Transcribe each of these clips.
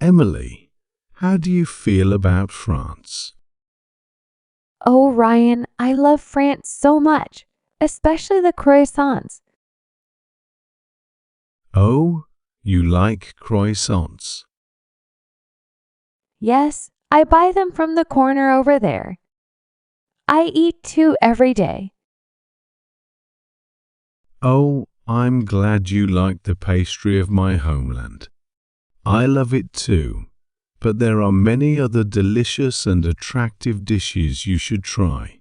Emily, how do you feel about France? Oh, Ryan, I love France so much, especially the croissants. Oh, you like croissants. Yes, I buy them from the corner over there. I eat 2 every day. Oh, I'm glad you like the pastry of my homeland. I love it too, but there are many other delicious and attractive dishes you should try.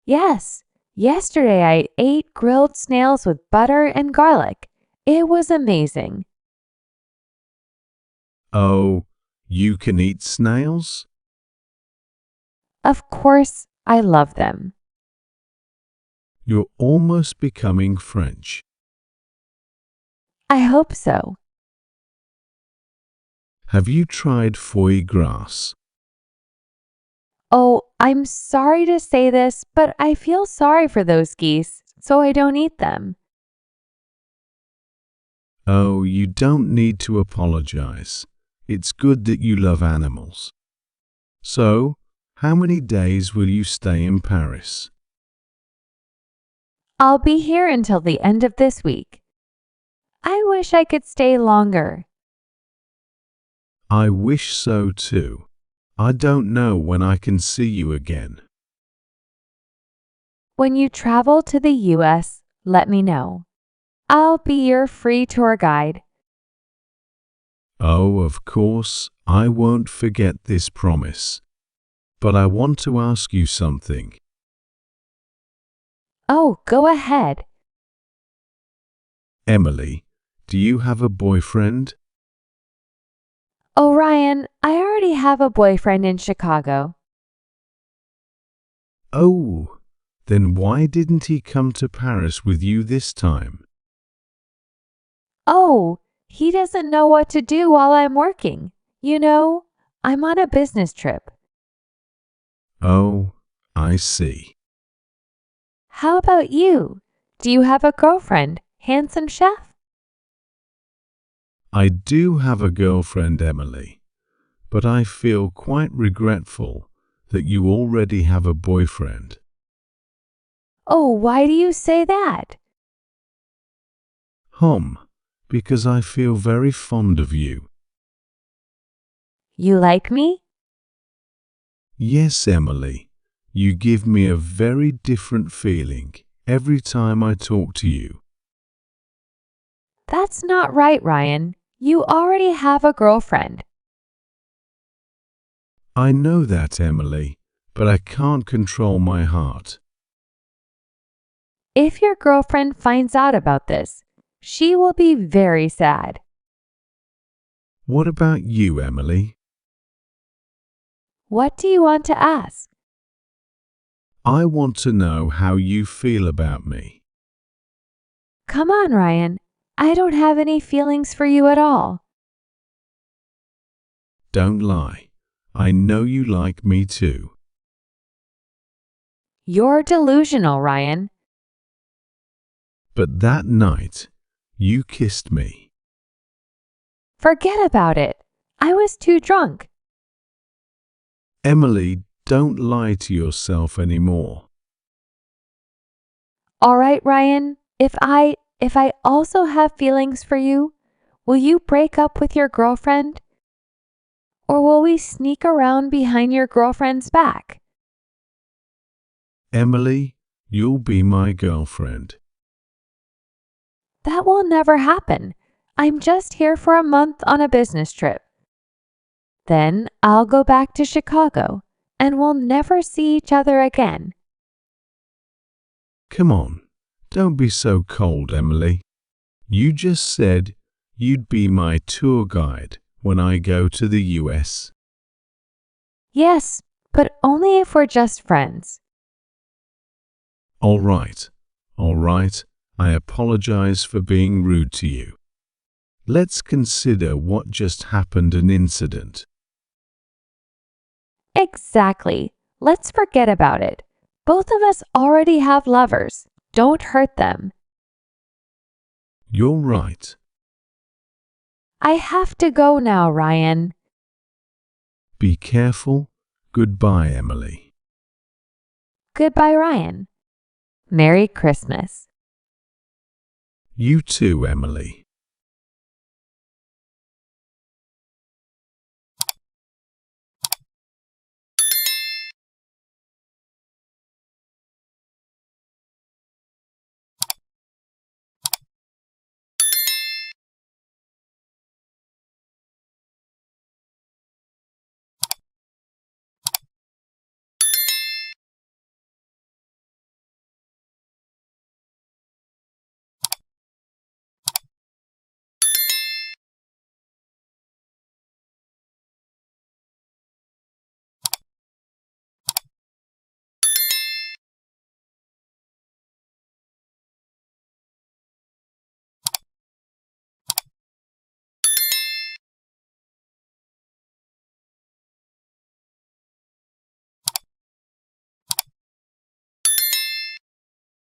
Yes, yesterday I ate grilled snails with butter and garlic. It was amazing. Oh, you can eat snails? Of course, I love them. You're almost becoming French. I hope so. Have you tried foie gras? Oh, I'm sorry to say this, but I feel sorry for those geese, so I don't eat them. Oh, you don't need to apologize. It's good that you love animals. So, how many days will you stay in Paris? I'll be here until the end of this week. I wish I could stay longer. I wish so too. I don't know when I can see you again. When you travel to the US, let me know. I'll be your free tour guide. Oh, of course, I won't forget this promise. But I want to ask you something. Oh, go ahead. Emily, do you have a boyfriend? Oh, Ryan, I already have a boyfriend in Chicago. Oh, then why didn't he come to Paris with you this time? Oh, he doesn't know what to do while I'm working. You know, I'm on a business trip. Oh, I see. How about you? Do you have a girlfriend, handsome chef? I do have a girlfriend, Emily, but I feel quite regretful that you already have a boyfriend. Oh, why do you say that? Because I feel very fond of you. You like me? Yes, Emily, you give me a very different feeling every time I talk to you. That's not right, Ryan. You already have a girlfriend. I know that, Emily, but I can't control my heart. If your girlfriend finds out about this, she will be very sad. What about you, Emily? What do you want to ask? I want to know how you feel about me. Come on, Ryan. I don't have any feelings for you at all. Don't lie. I know you like me too. You're delusional, Ryan. But that night, you kissed me. Forget about it. I was too drunk. Emily, don't lie to yourself anymore. All right, Ryan. If I also have feelings for you, will you break up with your girlfriend? Or will we sneak around behind your girlfriend's back? Emily, you'll be my girlfriend. That will never happen. I'm just here for a month on a business trip. Then I'll go back to Chicago and we'll never see each other again. Come on, don't be so cold, Emily. You just said you'd be my tour guide when I go to the US. Yes, but only if we're just friends. All right, I apologize for being rude to you. Let's consider what just happened an incident. Exactly. Let's forget about it. Both of us already have lovers. Don't hurt them. You're right. I have to go now, Ryan. Be careful. Goodbye, Emily. Goodbye, Ryan. Merry Christmas. You too, Emily.